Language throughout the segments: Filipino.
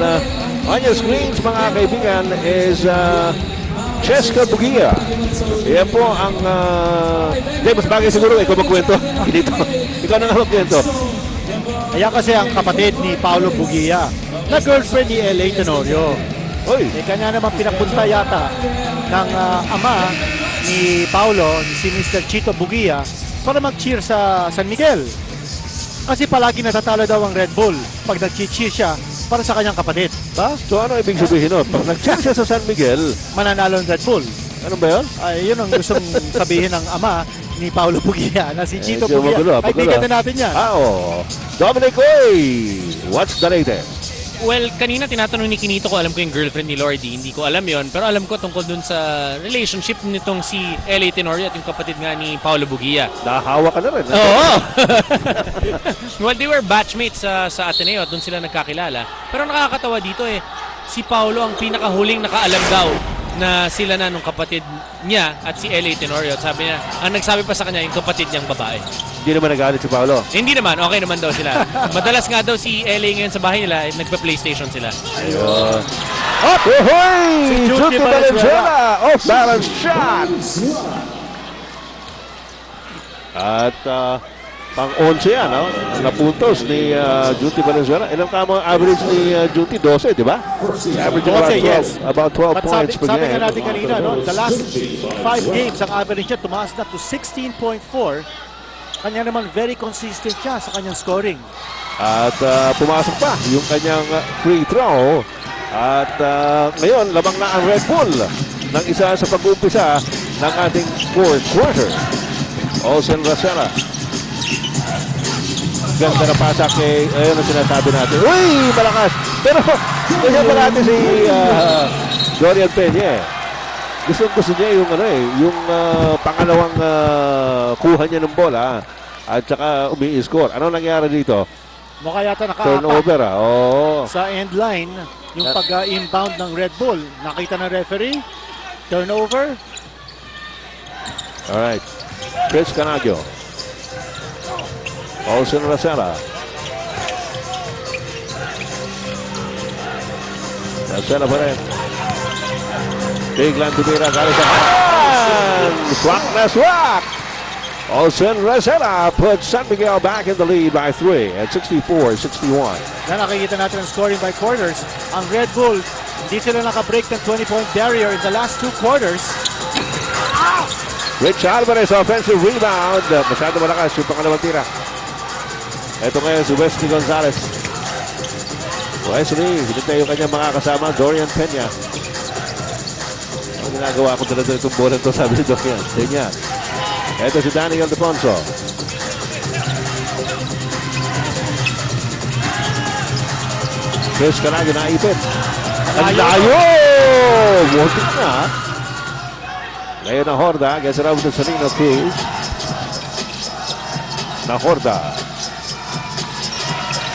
on your screens mga kaibigan is Cheska Bugia. Yan po ang hindi, mas bagay siguro ikaw magkwento dito. Ikaw na nga magkwento. Ayan kasi ang kapatid ni Paolo Bugia na girlfriend ni L.A. Tenorio. Oy, Kanya naman pinapunta yata ng ama ni Paolo, si Mr. Chito Bugia, para mag-cheer sa San Miguel. Kasi palagi natatalo daw ang Red Bull pag nag-cheer siya para sa kanyang kapatid. Ba? so ano ibig sabihin nun? Pag nag-check siya sa San Miguel, Mananalo ang Red Bull. ano ba yun? Ay, yun ang gustong sabihin ng ama ni Paolo Bugia na si Chito Medyo Bugia. magulo, Ay, magulo. tignan na natin yan. Oo. Dominic Oy, what's the latest? Well, kanina tinatanong ni Kinito ko, alam ko yung girlfriend ni Lordy. Hindi ko alam yon, pero alam ko tungkol dun sa relationship nitong si L.A. Tenorio at yung kapatid nga ni Paolo Bugia. Nahahawa ka na rin. Oo! Well, they were batchmates sa Ateneo at dun sila nagkakilala. Pero nakakatawa dito si Paolo ang pinakahuling nakaalam daw na sila na nung kapatid niya at si L.A. Tenorio. At sabi niya, ang nagsabi pa sa kanya yung kapatid niyang babae. Hindi naman nagalit si Paolo. Hindi naman, okay naman daw sila. Madalas nga daw si L.A. ngayon sa bahay nila, nagpa-PlayStation sila. Ayun. Up! Ahoy! Si Juti Juti Valenzuela! Off balance shot! At pang-11 yan, no? Napuntos ni Juti Valenzuela. Ilang tama ang average ni Juti? 12, di ba? Average about 12, 12, yes. about 12 But points per sabi game. nga natin kanina, no, the last 5 games, ang average niya tumaas na to 16.4. Kanya naman very consistent siya sa kanyang scoring. At pumasok pa yung kanyang free throw. At ngayon, lamang na ang Red Bull ng isa sa pag-umpisa ng ating fourth quarter. Olsen Racela. Ganda na pasak kay, ayun ang sinasabi natin. Uy, malakas! Pero, kaya pa natin si Dorian Peña. Gusto niya yung yung pangalawang kuha niya ng bola at saka umi-score. Ano nangyari dito? Mukha yata nakaapak Turnover Oo. sa end line yung pag-inbound ng Red Bull. Nakita ng referee. Turnover. Alright. Chris Canadio. Olsen Racela. Racela pa rin. Biglang tumira galing sa kanan. Swak na swak. Olsen Racela puts San Miguel back in the lead by 3 at 64-61. Na nakikita natin ang scoring by quarters. Ang Red Bull, hindi sila nakabreak ng 20-point barrier in the last 2 quarters. Rich Alvarez, offensive rebound. Masyado malakas yung pangalawang tira. Ito ngayon si Wesley Gonzalez. Wesley, hinintay yung kanyang mga kasama, Dorian Peña. Ang ginagawa ko talaga itong bola ito, sabi ni Dorian Peña. Ito si Daniel Deponso. Chris Canadio naipit. Ang layo! Working na. Ngayon na Horda, gets it out to Salino Cruz. Na Horda.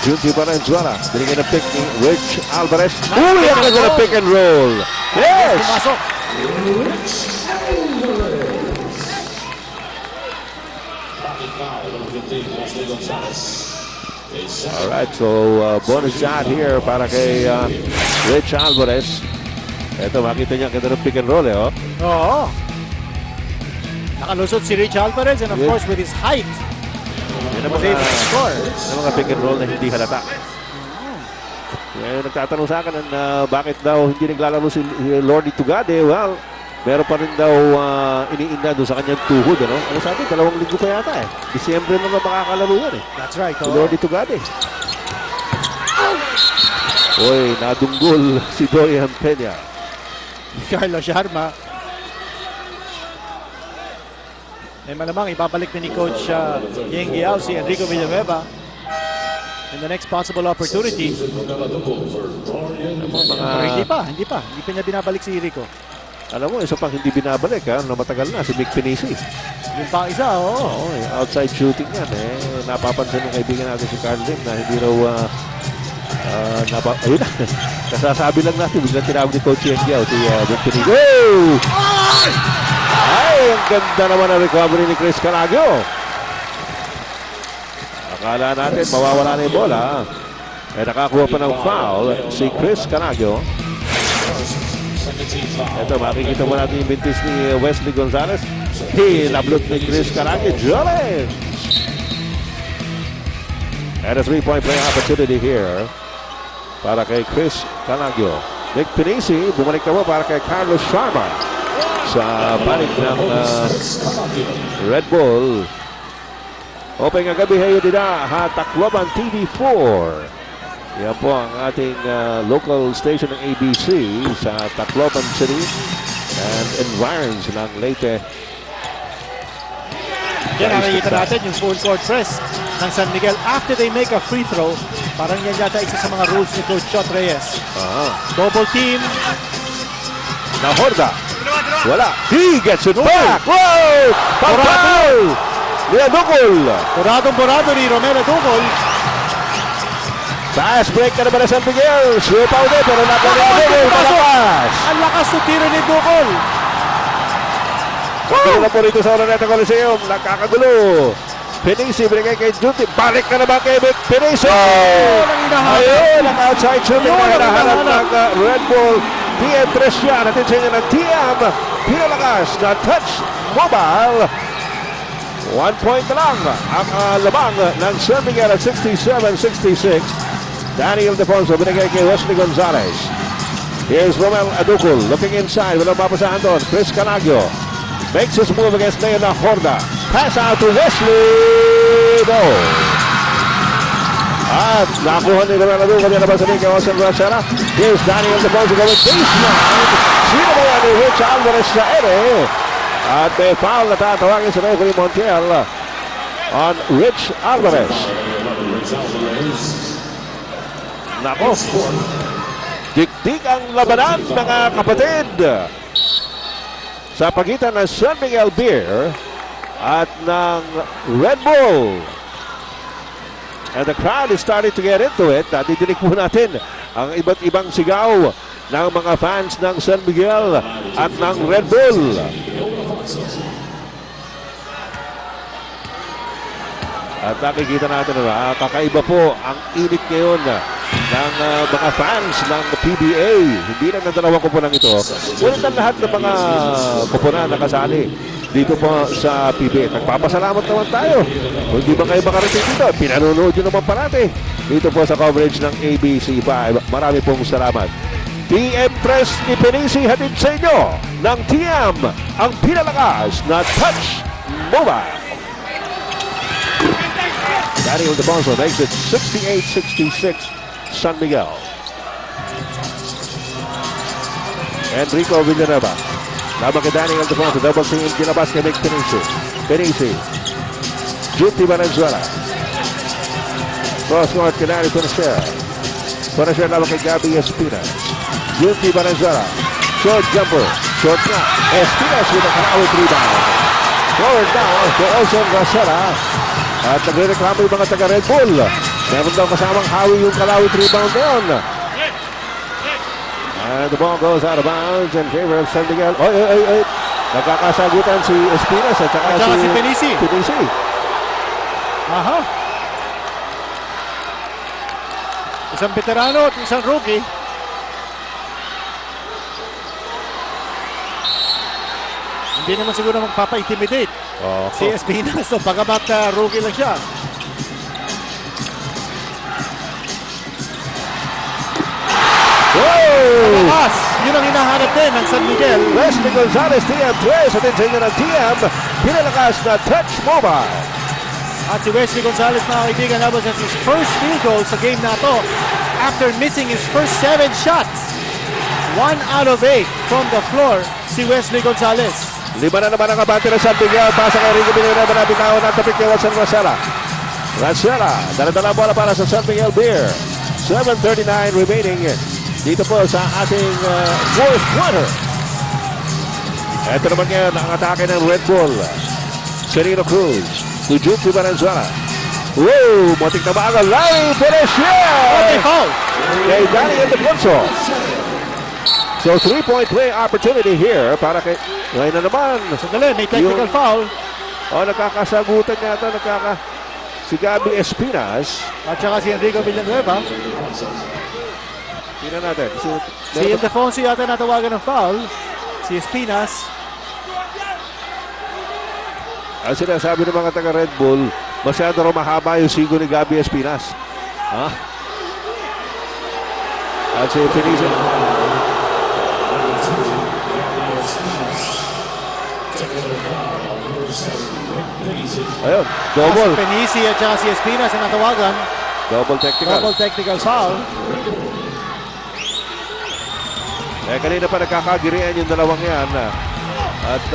Junti Valenzuela. Binigyan ng pick ni Rich Alvarez. Uy, ang ganda ng pick and roll. Yes! Pumasok. Alright, so bonus shot here para kay Rich Alvarez. Ito, makita niya ganda ng pick and roll, oh. Oo. Nakalusot si Rich Alvarez and of Yes. course with his height, Yan ang was able to score. mga pick and roll na hindi halata. Nagtatanong sa akin bakit daw hindi naglalaro si Lordy Tugade. Well, meron pa rin daw iniinda doon sa kanyang tuhod. Ano sabi? 2 linggo pa yata eh. Disyembre na makakalaro yan eh. That's right. Si Lordy Tugade. Uy, nadunggol si Dorian Peña. Carlo Sharma. Malamang ibabalik na ni Coach Yeng Giao si Enrico Villanueva in the next possible opportunity. Pero hindi pa niya binabalik si Enrico. Alam mo, isa pang hindi binabalik na matagal na, si Mick Pinisi. Yung pang isa, Oo, outside shooting yan napapansin ng kaibigan natin si Carl Lim na hindi raw ayun na. Kasasabi lang natin, biglang tinawag ni Coach Yeng Giao si Mick Pinisi. Oh! Ay, ang ganda naman ang recovery ni Chris Canadio. Akala natin mawawala na yung bola. nakakuha pa ng foul si Chris Canaggio. Ito, makikita mo natin yung bintis ni Wesley Gonzalez. Hinablot ni Chris Canaggio. Jolly! And a three-point play opportunity here para kay Chris Canaggio. Nick Pinisi, bumalik na mo para kay Carlos Sharma sa panig ng Red Bull. Open nga gabi hayo dida ha Tacloban TV4. Yan po ang ating local station ng ABC sa Tacloban City and environs ng Leyte. Yan nakikita natin yung full court press ng San Miguel after they make a free throw. Parang yan yata isa sa mga rules ni Coach Chot Reyes. Double team. Nahorda. Wala. He gets it back. Wow! Pagpal! Nila Dukol. Buradong-burado ni Romero Dukol. Fast break ka naman na San Miguel. Sweep out eh, pero nakalimutin. Malakas. Ang lakas ng tiro ni Dukol. Pagkilo na po rito sa Oroneta Coliseum. Nakakagulo. Pinisi, binigay kay Junti. Balik na naman kay Vic Pinisi. Ayun, ang outside shooting na hinahanap ng Red Bull. TM3 siya. Natin sa inyo ng TM. Pinalakas na touch mobile. 1 point na lang ang labang ng San Miguel at 67-66. Daniel Defonso binigay kay Wesley Gonzalez. Here's Romel Adukul looking inside. Walang mapasahan doon. Chris Canaggio makes his move against Leo Nahorda. Pass out to Wesley. No. At nakuha ni Romel Adukul. Yan naman sa Nick Osen Rosera. Here's Daniel Defonso going baseline. Sino ba yan ni Rich Alvarez sa ere? At may foul na tatawagin sa referee Montiel on Rich Alvarez. Nako. Dikdik ang labanan, mga kapatid. Sa pagitan ng San Miguel Beer at ng Red Bull. And the crowd is starting to get into it. Didinig po natin ang iba't ibang sigaw ng mga fans ng San Miguel at ng Red Bull. At nakikita natin na kakaiba po ang init ngayon ng mga fans ng PBA. Hindi lang ng dalawang koponan ito. Ngunit ang lahat ng mga koponan na kasali dito po sa PBA. Nagpapasalamat naman tayo. Kung hindi ba kayo makarating dito, pinanunood nyo naman parati. Dito po sa coverage ng ABC5. Marami pong salamat. TM3 ni Pinisi hatid sa inyo ng TM ang pinalakas na touch mobile. Daniel Defonso makes it 68-66 San Miguel. Enrico Villanueva laban kay Daniel Defonso, double team, ginabas kay Nick Pinisi. Pinisi Junti Valenzuela cross court kay Danny Punisher laban kay Gabby Espinas. Junti Valenzuela short jumper, short na Espinas with a Kanawi rebound. Forward down to Olson Rosera. At nagre-reklamo yung mga taga-Red Bull. Meron daw kasamang hawi yung Kalawit rebound na yun. And the ball goes out of bounds in favor of San Miguel. Oy. Nagkakasagutan si Espinas at saka si Pinisi. Aha. Isang veterano at isang rookie. Hindi naman siguro magpapa-intimidate si Espinas. So, bagamat rookie lang siya. Whoa! Yun ang hinahanap din ng San Miguel. Wesley Gonzalez, TM3. Sa tinsin ng TM, pinalakas na touch mobile. At si Wesley Gonzalez, mga kaibigan, that was his first field goal sa game na to after missing his first 7 shots. 1 out of 8 from the floor si Wesley Gonzalez. 5 na naman ang kabante ng San Miguel. Pasa kay Rico Villanueva na bitawan at tapik kay Watson Rosella. Dala-dala bola para sa San Miguel Beer. 7:39 remaining dito po sa ating fourth quarter. Ito naman ngayon ang atake ng Red Bull. Sereno Cruz to Junti Valenzuela. Whoa! Motik na maaga. Larry Punisher! Okay, foul. Kay Daniel Defonso. So 3-point play opportunity here para kay... Ngayon na naman. Sandali, may technical foul. Nagkakasagutan nga ito. si Gabby Espinas. At saka si Enrico Villanueva. Tingnan natin. Si Ildefonso yata natawagan ng foul. Si Espinas. Ang sinasabi ng mga taga Red Bull, masyado raw mahaba yung sigo ni Gabby Espinas. Ha? At si Pinisa. Ayun, double. Si Penisi at saka si Espinas ang natawagan. Double technical. Double technical foul. Kanina pa nagkakagirian yung dalawang yan. At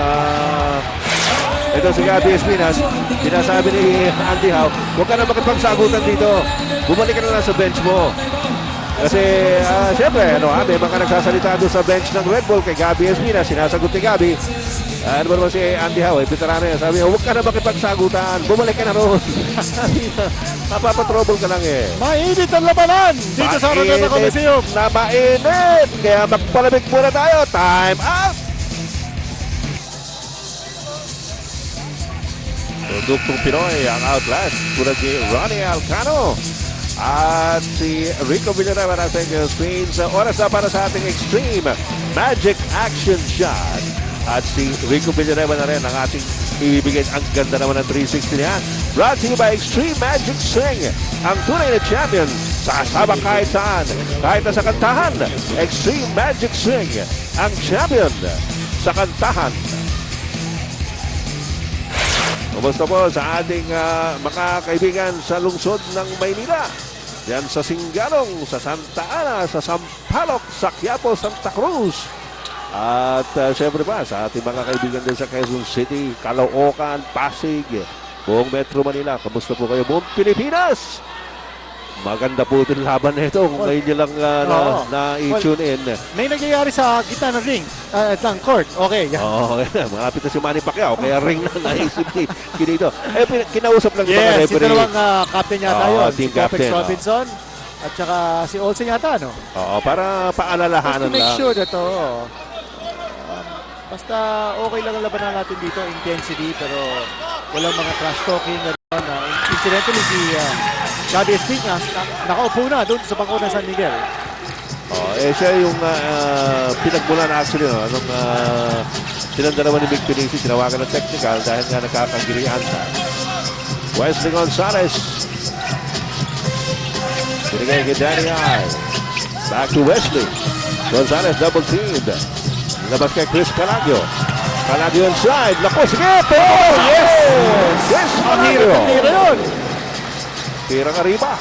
ito si Gabby Espinas, sinasabi ni Andy Howe, huwag ka na makipagsagutan dito. Bumalik ka na lang sa bench mo. Kasi siyempre, may mga nagsasalita doon sa bench ng Red Bull kay Gabby Espinas. Sinasagot ni Gabby. Ano ba naman si Andy Howe, veterano yan. Sabi niya, huwag ka na makipagsagutan. Bumalik ka na roon. Mapapatrouble ka lang eh. Mainit ang labanan dito sa Araneta Coliseum. Na mainit. Kaya magpalamig muna tayo. Time out. Produktong Pinoy ang outlast. Tulad ni Ronnie Alcano. At si Rico Villanueva nasa inyong screen. Sa oras na para sa ating Extreme Magic Action Shot. At si Rico Villanueva na rin ang ating ibibigay. Ang ganda naman ng 360 niya. Brought to you by Extreme Magic Swing. Ang tunay na champion sa kasama kahit saan. Kahit na sa kantahan. Extreme Magic Swing. Ang champion sa kantahan. Kumusta po sa ating mga kaibigan sa lungsod ng Maynila. Yan sa Singalong, sa Santa Ana, sa Sampaloc, sa Quiapo, Santa Cruz. At syempre pa sa ating mga kaibigan din sa Quezon City, Caloocan, Pasig, buong Metro Manila. Kamusta po kayo buong Pilipinas? Maganda po din laban na ito kung ngayon nyo lang na-i-tune in. May nangyayari sa gitna ng ring, ng court. Okay, yan. Oo, malapit na si Manny Pacquiao, kaya ring na naisip ni Kinito. Kinausap lang Yes, mga si referee. dalawang captain yata yun. Team Si Copex captain. Robinson at saka si Olsen yata, no? Oo, para Just paalalahanan to make lang. sure that, basta okay lang ang labanan natin dito, intensity, pero walang mga trash talking na incidentally si Gabby Espinas nakaupo na doon sa bangko ng San Miguel. Siya yung pinagmulan actually, nung sinanda naman ni Mick Pinisi, tinawagan ng technical dahil nga nakakagirihan sa Wesley Gonzalez. Binigay kay Danny I. Back to Wesley. Gonzalez double teamed. Labas kay Chris Calagio. Calagio inside. Lako, sige! Oh, yes! Chris Calagio! Tira yun! Tirang arriba.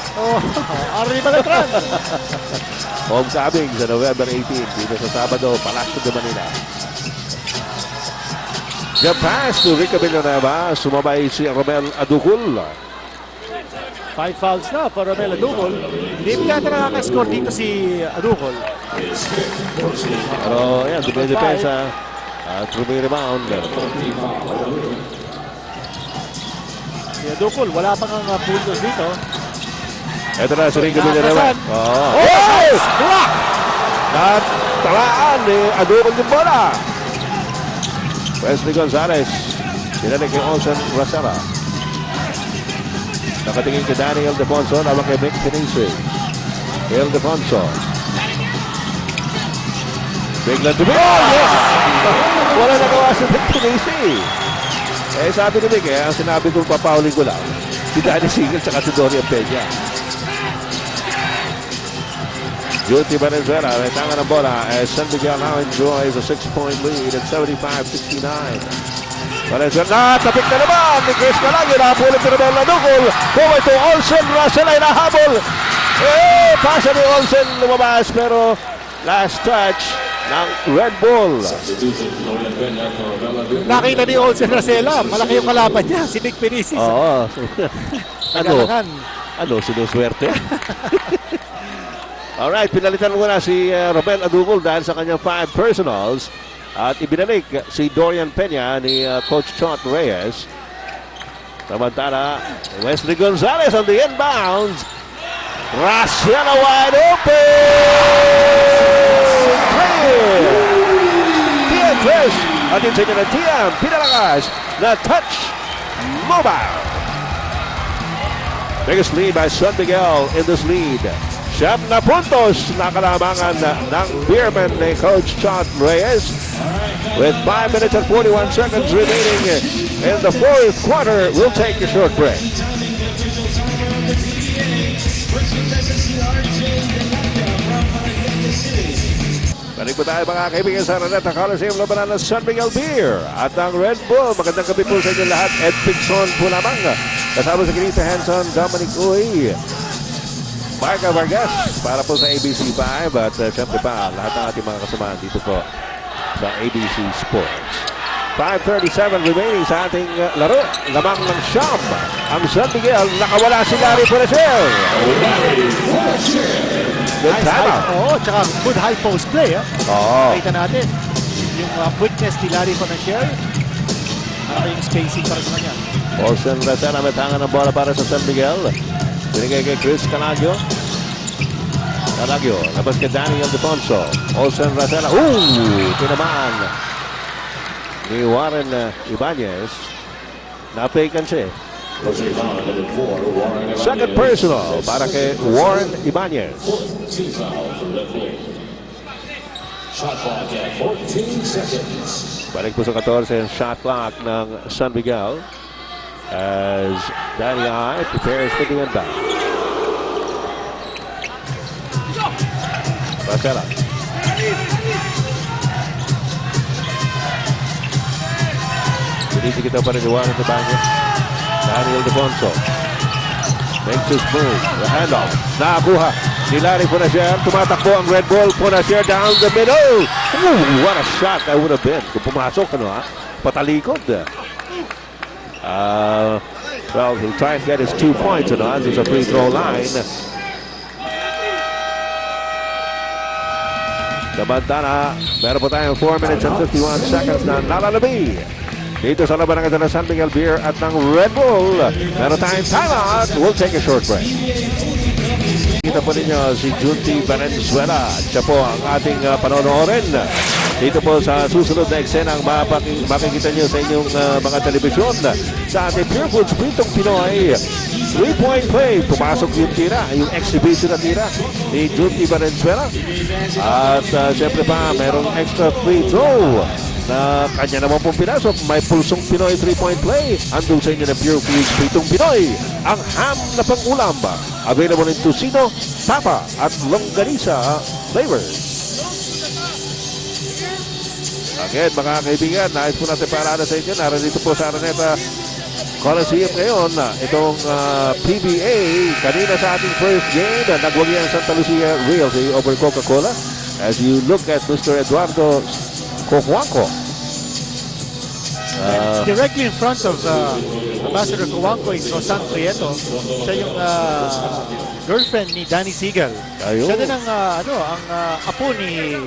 Arriba na tran! Homecoming sa November 18 dito sa Sabado, Palasyo de Manila. The pass to Rico Villanueva. Sumabay si Romel Aducul. 5 fouls na for Romel Aducol. Hindi yata nakaka-score dito si Aducol. Pero yan, dumidepensa at rebound. Si Aducol, wala pang ang puntos dito. Ito na si Rico Villanueva. Nakasan. Oh! Block! At talaan ni Aducul yung bola. Wesley Gonzalez. Pinalik kay Olsen Rosella. Nakatingin kay Danny Ildefonso. Laban kay Mick Pinisi. Ildefonso. Biglang dumi. Oh, yes! Wala nagawa si Mick Pinisi. Sabi ni Mick, ang sinabi kong papaulin ko lang, si Danny Sigel at si Dorian Peña. Juti Valenzuela, may tanga ng bola as San Miguel now enjoys a 6-point lead at 75-69. Valenzuela, tapik na naman ni Chris Calagio, nakapulit ni Romel Aducol. Kung ito, Olsen, Russell ay nahabol. Pasa ni Olsen lumabas pero last touch ng Red Bull. Nakita ni Olsen Rosella, malaki yung kalaban niya, si Nick Pinisi. Oo. Nagalangan. Sinuswerte? Alright, pinalitan muna si Romel Aducol dahil sa kanyang 5 personals at ibinalik si Dorian Peña ni Coach Chot Reyes. Samantala, Wesley Gonzalez on the inbounds. Rasiana wide open! Clear! Tian Trish at yun sa inyo ng Tian Pinalakas na touch mobile. Biggest lead by San Miguel in this lead. 7 na puntos na kalamangan ng Beerman ni Coach Chot Reyes. With 5 minutes and 41 seconds remaining in the fourth quarter, we'll take a short break. Balik po tayo mga kaibigan sa Araneta Coliseum, labanan ng San Miguel Beer at ang Red Bull. Magandang gabi po sa inyo lahat. Ed Pigson po lamang. Kasama sa Kinita Hanson, Dominic Uy, Marca Vargas para po sa ABC 5 at syempre pa lahat ng ating mga kasamahan dito po sa ABC Sports. 5:37 remaining sa ating laro. Lamang ng Siyam. Ang San Miguel, nakawala si Larry Punacer. Good Nice time high, out. oo, tsaka good high post play. Oo. Nakita natin yung quickness ni Larry Panasher. Ano yung spacing para sa kanya. Olsen Racela may tangan ng bola para sa San Miguel. Binigay kay Chris Calagio. Calagio, labas kay Daniel Defonso. Olsen Racela. Tinamaan ni Warren Ibanez. Napakan siya. Second personal para kay Warren Ibanez. Shot clock at 14 seconds. Balik po sa 14 ang shot clock ng San Miguel as Danny I prepares for the inbound. Racela. Sinisikita pa rin ni Warren Ibanez. Daniel Defonso makes his move. The handoff. Nakakuha ni Larry Punacer. Tumatakbo ang Red Bull. Punacer down the middle. What a shot that would have been. Kung pumasok, patalikod. Well, he'll try and get his 2 points as a free throw line. Samantala, meron po tayong 4 minutes and 51 seconds na nalalabi. Dito sa laban ng San Miguel Beer at ng Red Bull. Meron tayong timeout. We'll take a short break. Kita po ninyo si Junti Valenzuela. Siya po ang ating panonoorin. Dito po sa susunod na eksena ang makikita nyo sa inyong mga telebisyon. Sa ating Pure Foods Pritong Pinoy. 3-point play. Pumasok yung tira, yung exhibition na tira ni Junti Valenzuela. At siyempre pa, merong extra free throw na kanya naman pong pinasok. May pulsong Pinoy 3-point play. Andun sa inyo ng Pure Foods Pritong Pinoy. Ang ham na pang-ulam. Available in Tocino, Tapa at Longganisa flavors. Again, mga kaibigan, nais po natin paalala sa inyo. Narito po sa Araneta Coliseum ngayon. Itong PBA, kanina sa ating first game, nagwagi ang Santa Lucia Realty over Coca-Cola. As you look at Mr. Eduardo Cojuangco. Directly in front of Ambassador Cojuangco is Rosan Prieto. Siya yung girlfriend ni Danny Seagal. Ayun. Siya din ang apo ni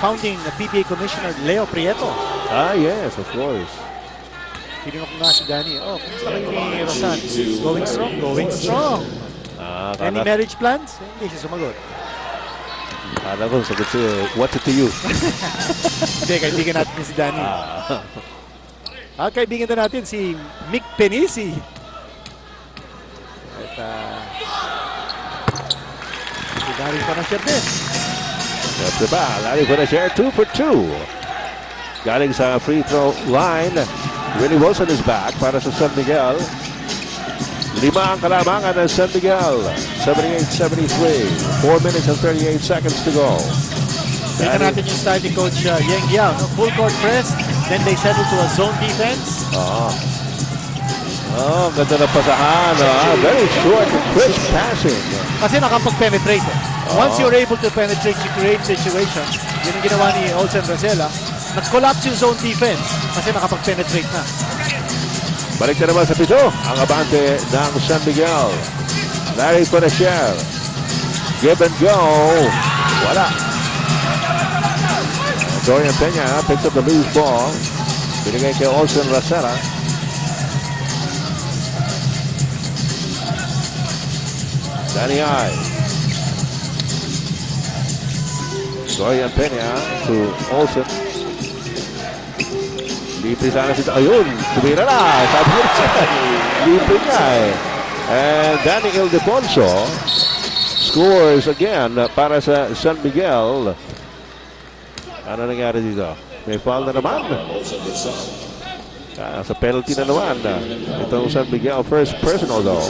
founding PBA Commissioner Leo Prieto. Yes, of course. Tinignan ko nga si Danny. Kumusta kayo ni Rosan? Going strong? Going strong. Any marriage plans? Hindi siya sumagot. Kala ko, sagot siya, what's it to you? Hindi, kaibigan natin si Danny. Kaibigan na natin si Mick Penisi. At si Larry Panasher din. Siyempre ba, Larry Punacer, 2 for 2. Galing sa free throw line. Willie Wilson is back para sa San Miguel. 5 ang kalamangan ng San Miguel. 78-73. 4 minutes and 38 seconds to go. Tingnan natin yung style ni Coach Yeng Yao. No? Full court press, then they settle to a zone defense. Ganda na pasahan. Very short and crisp passing. Kasi nakapag-penetrate. Once you're able to penetrate, you create situations. Yun ang ginawa ni Olsen Racela. Nag-collapse yung zone defense kasi nakapag-penetrate na. Balik na naman sa pito. Ang abante ng San Miguel. Larry Punacer. Give and go. Wala. Dorian Peña picks up the loose ball. Binigay kay Olsen Racela. Danny I. Dorian Peña to Olsen. Libre sana si... Ayun! Tumira na! Sabi niya siya. Libre niya eh. And Danny Ildefonso scores again para sa San Miguel. Ano nangyari dito? May foul na naman. Sa penalty na naman. Itong San Miguel, first personal though.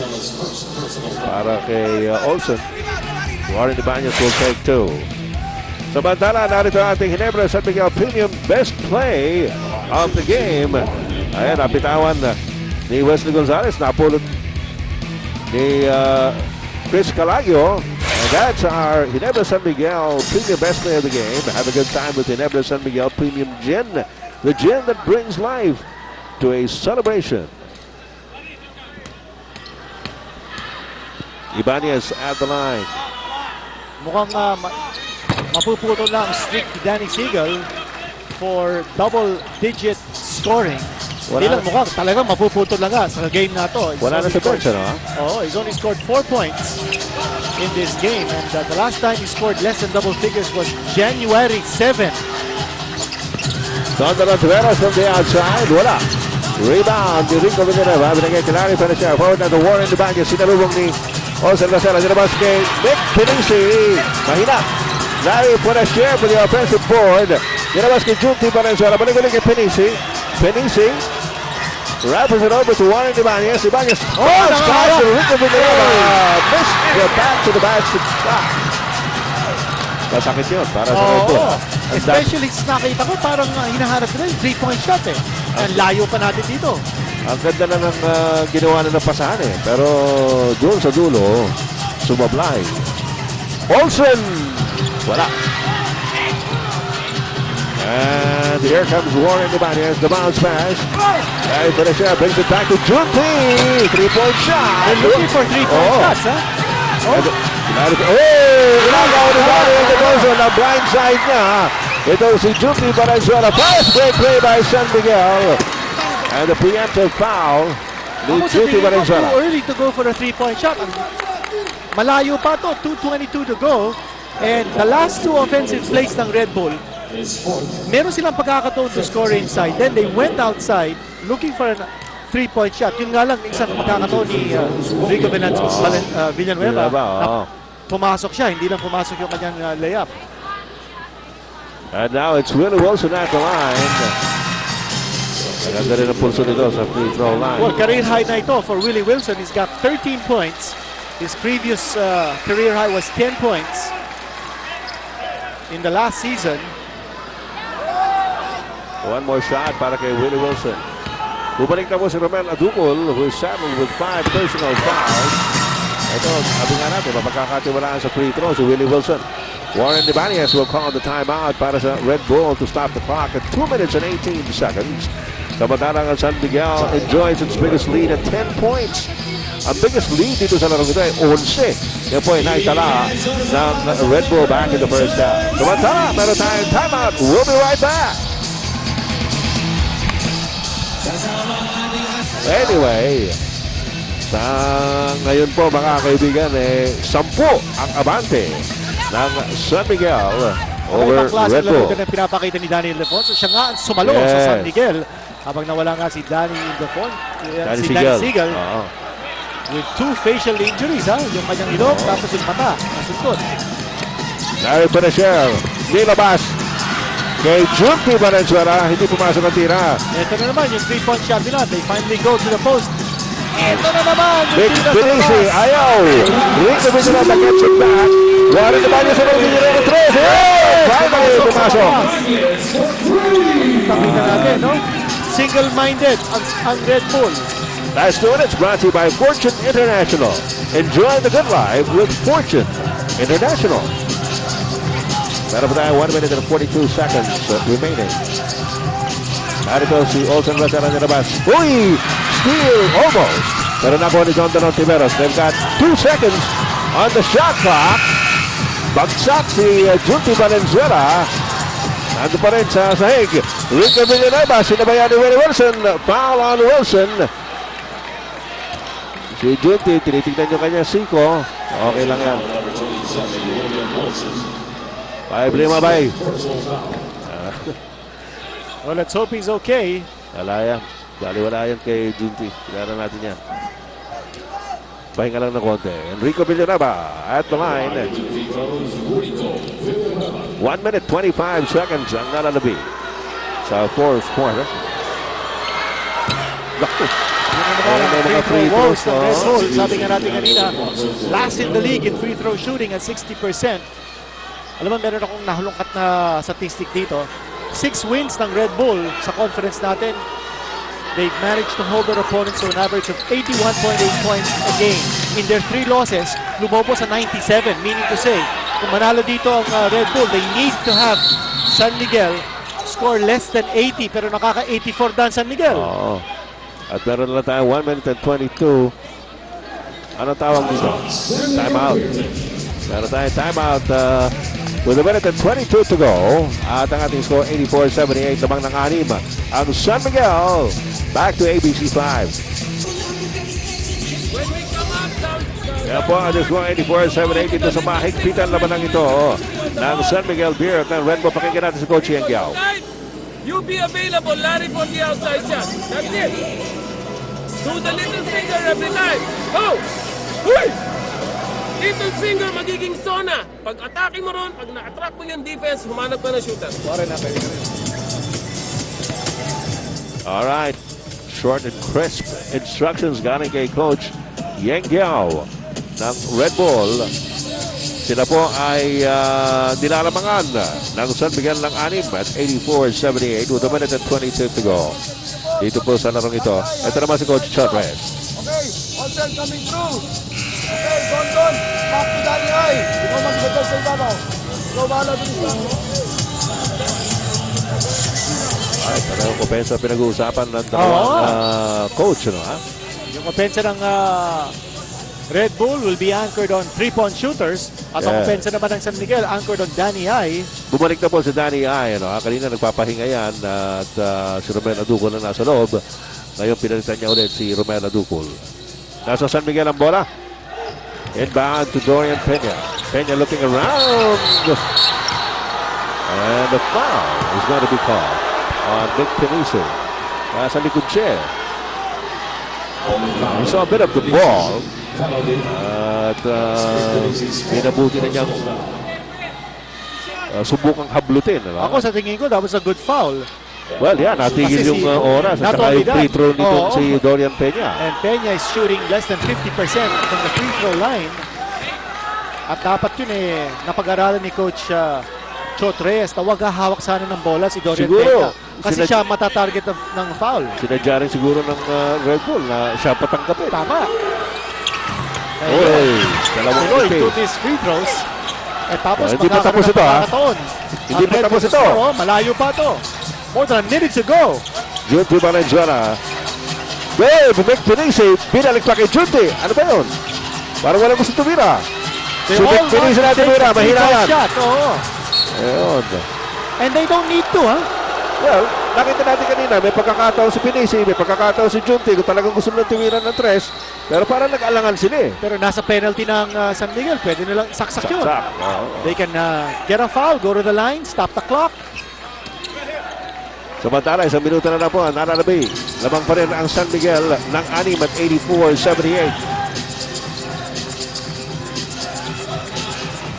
Para kay Olsen. Warren Ibanez will take 2. Samantala, narito ang ating Ginebra San Miguel Premium Best Play of the game. Ayan, napitawan ni Wesley Gonzalez. Napulot ni Chris Calagio. And that's our Ginebra San Miguel Premium Best Play of the game. Have a good time with Ginebra San Miguel Premium Gin. The gin that brings life to a celebration. Ibanez at the line. Mukhang mapuputol na ang streak ni Danny Seagal for double-digit scoring. Hindi lang mukhang talagang mapuputol na nga sa game na to. Wala na sa bench, ano? Oh, he's only scored 4 points in this game. And the last time he scored less than double figures was January 7. Donald Taveras from the outside. Wala. Rebound. Di Rico Villanueva. Binigay kay Larry Felicia. Forward na to Warren Ibanez. Sinalubong ni Olsen Rosella. Dinabas kay Nick Pinisi. Mahina. Larry Felicia for the offensive board. Dinabas kay Junti Valenzuela. Balik-balik kay Pinisi. Pinisi. Wraps it over to Warren Ibanez. Ibanez. Oh, scores to Rico Villanueva. Missed the back to the basket. Masakit yun para sa Red Bull. Especially nakita ko parang hinaharap nila yung 3-point shot eh. Ang layo pa natin dito. Ang ganda na ng ginawa na ng pasahan eh. Pero doon sa dulo, sumablay. Olsen! Wala. And here comes Warren Ibanez, the bounce pass. Larry Felicia brings it back to Junti. 3-point shot. They're looking for 3-point shots, ha? Ginagawa ni Warren Ibanez na blind side niya. Ito si Junti Valenzuela. Fast break play by San Miguel. And the preemptive foul ni Junti Valenzuela. Too early to go for a 3-point shot. Malayo pa to, 2:22 to go. And the last 2 offensive plays ng Red Bull, meron silang pagkakataon to score inside. Then they went outside looking for a 3-point shot. Yun nga lang, isang pagkakataon ni Rico Villanueva. Pumasok siya, hindi lang pumasok yung kanyang layup. And now it's Willie Wilson at the line. Maganda rin ang pulso nito sa free throw line. Well, career high na ito for Willie Wilson. He's got 13 points. His previous career high was 10 points in the last season. One more shot para kay Willie Wilson. Bumalik na po si Romel Adukol who is saddled with 5 personal fouls. Ito, sabi nga natin, mapagkakatiwalaan sa free throw si Willie Wilson. Warren Ibanez will call the timeout para sa Red Bull to stop the clock at 2 minutes and 18 seconds. Samantalang ang San Miguel enjoys its biggest lead at 10 points. Ang biggest lead dito sa larong ito ay 11. Yan po ay naitala ng Red Bull back in the first half. Samantala, meron tayong timeout. We'll be right back. Anyway, sa ngayon po mga kaibigan, 10 ang abante ng San Miguel over Red Bull. Ito na pinapakita ni Danny Ildefonso. Siya nga ang sumalo sa San Miguel habang nawala nga si Danny Ildefonso. Si Danny Seagal. With 2 facial injuries, ha? Yung kanyang ilong, tapos yung mata. Nasuntod. Larry Felicia, nilabas kay Junti Valenzuela. Hindi pumasok ang tira. Ito na naman, yung 3-point shot nila. They finally go to the post. Ito na naman! Big Pinisi, ayaw! Rico Villanueva gets it back. Warren Ibanez sa mga Villanueva 3. Finally, pumasok. Pakita natin, no? Single-minded ang Red Bull. Last 2 minutes brought to you by Fortune International. Enjoy the good life with Fortune International. Meron pa tayo 1 minute and 42 seconds remaining. Narito si Olsen Rosella nilabas. Uy! Steal almost. Pero nakuha ni John Donon Tiveros. They've got 2 seconds on the shot clock. Bagsak si Junti Valenzuela. Nandun pa rin sa sahig. Rico Villanueva, sinabayan ni Willie Wilson. Foul on Wilson. Si Junti, tinitignan nyo kanya siko. Okay lang yan. 5-5 bay. Well, let's hope he's okay. Wala yan. Wala yan kay Junti. Kailangan natin yan. Pahinga lang ng konti. Enrico Villanueva at the line. 1 minute 25 seconds ang nalalabi sa fourth quarter. Naku. Free throw woes ng Red Bull. Sabi nga natin kanina, last in the league in free throw shooting at 60%. Alam mo, meron akong nahulungkat na statistic dito. 6 wins ng Red Bull sa conference natin. They've managed to hold their opponents to an average of 81.8 points a game. In their 3 losses, lumobo sa 97. Meaning to say, kung manalo dito ang Red Bull, they need to have San Miguel score less than 80. Pero nakaka-84 dan San Miguel. Oo. At meron na tayo 1 minute and 22. Ano tawag dito? Time out. Meron tayo time out with 1 minute and 22 to go. At ang ating score 84-78 lamang ng 6. Ang San Miguel back to ABC 5. Kaya po ang ating score 84-78 dito sa mahigpitan labanang ito ng San Miguel Beer at ng Red Bull. Pakinggan natin si Coach Yang Giao. You be available, Larry, for the outside shot. That's it. Do the little finger every time. Go! Uy! Little finger magiging zona. Pag atake mo ron, pag na-attract mo yung defense, humanap ka ng shooter. All right. Short and crisp instructions galing kay Coach Yang Giao ng Red Bull. Sila po ay nilalamangan ng San Miguel ng 6 at 84-78 with 1 minute and 22 to go. Dito po sa larong ito. Ito naman si Coach Chotres. Okay, Olsen coming through. Okay, Don. Back to Danny Ay. Di mo mag-ibigay sa ibabaw. Ikaw bahala dun sa Ay, talagang kompensa pinag-uusapan ng dalawang coach. No, ha? Yung opensa ng Red Bull will be anchored on 3-point shooters. At ang Yeah. opensa naman ng San Miguel anchored on Danny Ay. Bumalik na po si Danny Ay. Ano, ha? Kanina nagpapahinga yan at si Romel Aducol na nasa loob. Ngayon pinalitan niya ulit si Romel Aducol. Nasa San Miguel ang bola. Inbound to Dorian Peña. Peña looking around. And the foul is going to be called on Nick Peniso. Nasa likod siya. He saw a bit of the ball. At pinabuti na niyang subukang hablutin. Diba? Ako sa tingin ko, that was a good foul. Well, yeah, natigil Kasi yung si- oras at not saka only yung free that, throw nito oo. si Dorian Peña. And Peña is shooting less than 50% from the free throw line. At dapat yun napag-aralan ni Coach Chot Reyes na huwag hahawak sana ng bola si Dorian Siguro. Peña. Kasi siya matatarget ng foul. Sinadya rin siguro ng Red Bull na siya patanggapin. Tama. Oy, dalawang Tuloy to ipis. these free throws. At tapos Hindi pa tapos ito, ha? Hindi Ang pa Red tapos Bull ito. score, malayo pa to. More than a minute to go. Junti Valenzuela. Babe, Nick Peniso, binalik pa kay Junti. Ano ba yun? Parang walang gusto tumira. Si Nick Peniso na tumira, mahina yan. Shot, oo. Ayun. And they don't need to, ha? Well, nakita natin kanina, may pagkakataon si Peniso, may pagkakataon si Junti kung talagang gusto nilang tumira ng tres. Pero parang nag-alangan sila eh. Pero nasa penalty ng San Miguel, pwede nilang saksak yun. Saksak. Oo. They can get a foul, go to the line, stop the clock. Samantala, isang minuto na po, nararabi. Lamang pa rin ang San Miguel ng 6 at 84-78.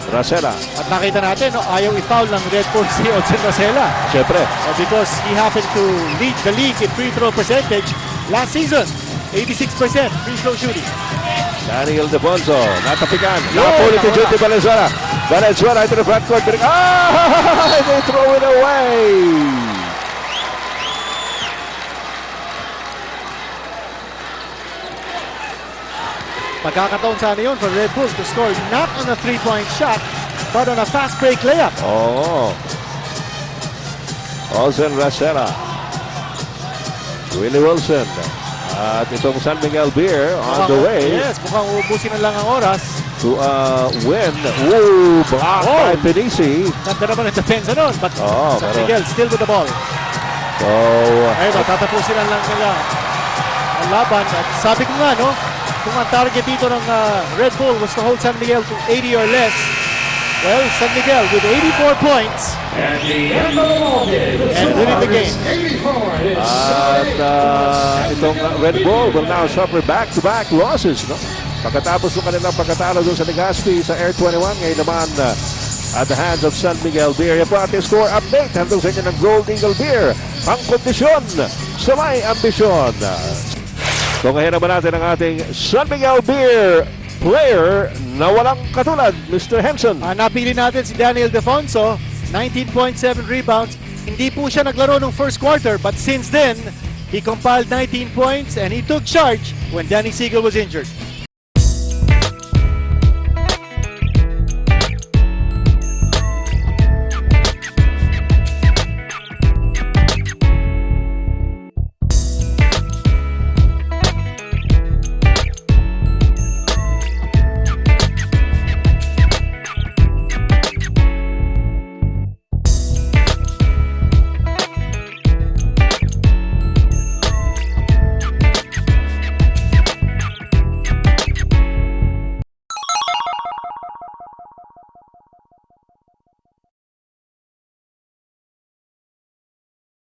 Racela, At nakita natin, no, ayaw i-foul ng Red Bull si Olsen Racela. siyempre. Because he happened to lead the league in free throw percentage last season. 86% free throw shooting. Daniel Defonso, natapikan. Yo, Nakapulit ni nawala. Junti Valenzuela. Valenzuela into the front court. They throw it away. Magkakataon sana yun for Red Bull to score not on a 3-point shot, but on a fast break layup. Oh. Olsen Racela. Willie Wilson. At itong San Miguel Beer on the way Yes, mukhang uubusin na lang ang oras. to win. Ooh, blocked by Penisi. Ganda naman ang depensa nun, but Oo, San pero- Miguel still with the ball. So, Ay, tatapusin na lang nila ang laban. At sabi ko nga, no, kung ang target dito ng Red Bull was to hold San Miguel to 80 or less, well, San Miguel with 84 points At the end of the ball game, and winning the game. 84 it is. at itong Red Bull will now suffer back-to-back losses. No? Pagkatapos ng kanilang pagkatalo doon sa Legazpi sa Air 21, ngayon naman at the hands of San Miguel Beer. Yan po ating score update. Handong sa inyo ng Gold Eagle Beer. Pangkondisyon sa may ambisyon. So ngayon naman natin ang ating San Miguel Beer player na walang katulad, Mr. Henson. Napili natin si Daniel Defonso, 19.7 rebounds. Hindi po siya naglaro nung first quarter, but since then, he compiled 19 points and he took charge when Danny Siegel was injured.